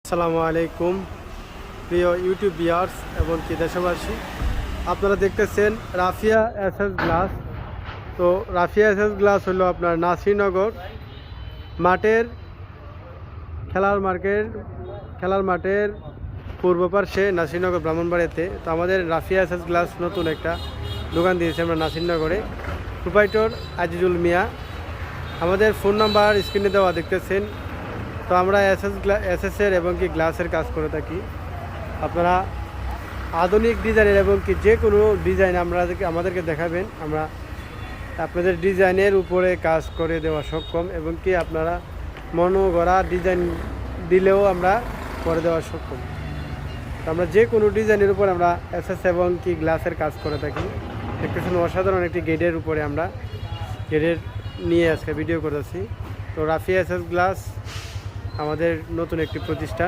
আসসালামু আলাইকুম প্রিয় ইউটিউব ভিউয়ার্স এবং কি দেশবাসী, আপনারা দেখতেছেন রাফিয়া এসএস গ্লাস। তো রাফিয়া এসএস গ্লাস হলো আপনার নাসিরনগর মাঠের খেলার মাঠের পূর্ব পার্শ্বে নাসিরনগর ব্রাহ্মণবাড়িয়াতে। তো আমাদের রাফিয়া এসএস গ্লাস নতুন একটা দোকান দিয়েছে আমরা নাসিরনগরে। প্রোপাইটর আজিজুল মিয়া। আমাদের ফোন নাম্বার স্ক্রিনে দেওয়া দেখতেছেন। তো আমরা এসএসের এবং কি গ্লাসের কাজ করে থাকি। আপনারা আধুনিক ডিজাইনের এবং কি যে কোনো ডিজাইন আমাদেরকে দেখাবেন, আমরা আপনাদের ডিজাইনের উপরে কাজ করে দেওয়া সক্ষম এবং কি আপনারা মনোগড়া ডিজাইন দিলেও আমরা করে দেওয়া সক্ষম। তো আমরা যে কোনো ডিজাইনের উপর আমরা এসএস এবং কি গ্লাসের কাজ করে থাকি। দেখতেছেন অসাধারণ একটি গেটের উপরে আমরা গেটের নিয়ে আজকে ভিডিও করেছি। তো রাফিয়া এসএস গ্লাস আমাদের নতুন একটি প্রতিষ্ঠান।